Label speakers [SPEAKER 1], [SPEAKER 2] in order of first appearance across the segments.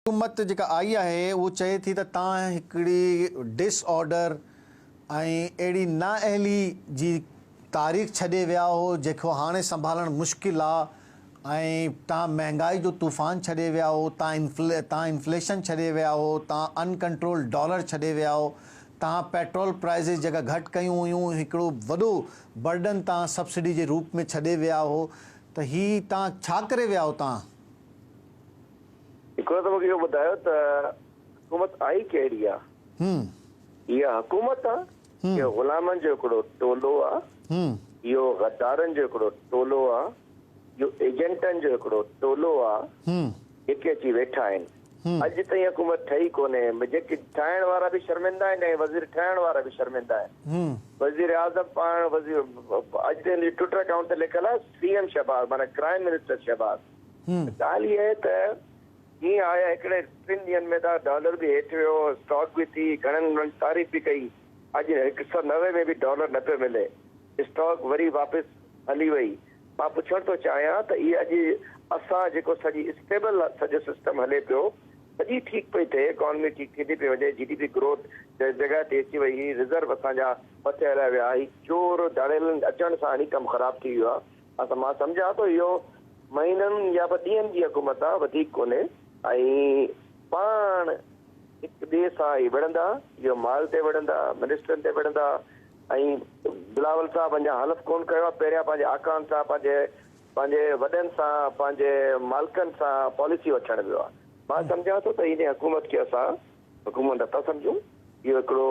[SPEAKER 1] हुकूमत जेका आई आहे वो चए थी त तव्हां हिकिड़ी डिसऑर्डर ऐं अहिड़ी नाअहली जी तारीख़ छॾे विया हो जेको हाणे संभालणु मुश्किल आहे ऐं तव्हां महांगाई जो तूफ़ान छॾे विया हो, तव्हां इन्फ्लेशन छॾे विया हो, तव्हां अनकंट्रोल डॉलर छॾे विया हो, तव्हां पेट्रोल प्राइज़िस जेका घटि कयूं हुयूं हिकिड़ो वॾो बर्डन तव्हां सब्सिडी जे रूप में छॾे विया हो, त हीअ तव्हां छा करे विया हो? तव्हां
[SPEAKER 2] हिकिड़ो त मूंखे इहो ॿुधायो त हुकूमत आई कहिड़ी आहे? इहा हुकूमत आहे, इहो ग़ुलामनि जो हिकिड़ो टोलो आहे, इहो गद्दारनि जो हिकिड़ो टोलो आहे, इहो एजेंटनि जो हिकिड़ो टोलो आहे जेके अची वेठा आहिनि। अॼु ताईं हुकूमत ठही कोन्हे, जेके ठाहिण वारा बि शर्मिंदा आहिनि ऐं वज़ीर ठहण वारा बि शर्मिंदा आहिनि। वज़ीर आज़म पाण अॼु ताईं ट्विटर अकाउंट ते लिखियलु आहे सीएम शहबाज, माना क्राइम मिनिस्टर शहबाज। ॻाल्हि इहा आहे त कीअं आया हिकिड़े 3 ॾींहंनि में त डॉलर बि हेठि वियो, स्टॉक बि थी, घणनि तारीफ़ बि कई। अॼु 190 में बि डॉलर न पियो मिले, स्टॉक वरी वापसि हली वई। मां पुछण थो चाहियां त इहा अॼु असां जेको सॼी स्टेबल सॼो सिस्टम हले पियो, सॼी ठीकु पई थिए, इकॉनमी ठीकु थी पई वञे, GDP ग्रोथ जॻह ते अची वई, रिज़र्व असांजा मथे हलिया विया, ही चोर दाड़ेलनि अचण सां ही कमु ख़राबु थी वियो आहे। मां सम्झां थो इहो महीननि या ॾींहंनि जी हुकूमत आहे, वधीक कोन्हे। ऐं पाण हिकु ॿिए सां ई विढ़ंदा, इहो माल ते विढ़ंदा, मिनिस्टरनि ते विढ़ंदा। ऐं बिलावल साहब अञा हलफ़ कोन कयो आहे, पहिरियां पंहिंजे आकाउंट सां, पंहिंजे वॾनि सां, पंहिंजे मालिकनि सां पॉलिसी वठणु वियो आहे। मां सम्झां थो त इन हुकूमत खे असां हुकूमत नथा सम्झूं। इहो हिकिड़ो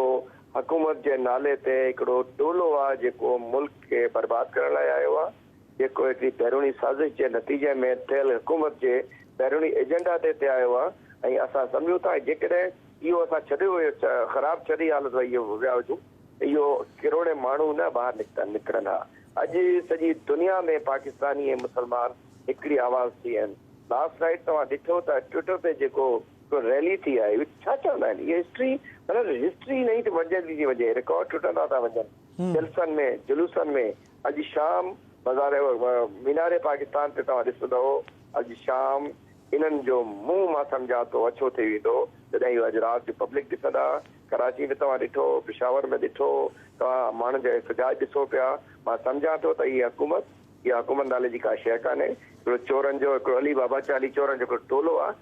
[SPEAKER 2] हुकूमत जे नाले ते हिकिड़ो टोलो आहे जेको मुल्क खे बर्बादु करण लाइ आयो आहे, जेको हिकिड़ी बैरूनी साज़िश जे नतीजे में थियल हुकूमत जे बैरूनी एजेंडा ते आयो आहे। ऐं असां सम्झूं था जेकॾहिं इहो असां छॾियो हुयो, ख़राबु छॾी हालत वई विया हुजूं, इहो किरोड़े माण्हू न ॿाहिरि निकिरनि हा। अॼु सॼी दुनिया में पाकिस्तानी ऐं मुस्लमान हिकिड़ी आवाज़ थी आहिनि। लास्ट नाइट तव्हां ॾिठो त ट्विटर ते जेको रैली थी आहे, छा चवंदा आहिनि, इहा हिस्ट्री, मतिलबु हिस्ट्री न ई वञंदी थी वञे, रिकॉर्ड टुटंदा था वञनि जलसनि में, जुलूसनि में। अॼु शाम मीनारे पाकिस्तान ते तव्हां ॾिसंदव, अॼु शाम इन्हनि जो मुंहुं मां सम्झां थो अछो थी वेंदो जॾहिं इहो अॼु राति जो पब्लिक ॾिसंदा। कराची में तव्हां ॾिठो, पिशावर में ॾिठो, तव्हां माण्हुनि जा एहतजाज ॾिसो पिया। मां सम्झां थो त इहा हुकूमत नाले जी का शइ कान्हे, हिकिड़ो चोरनि जो, हिकिड़ो अली बाबा चाली चोरनि जो हिकिड़ो टोलो आहे।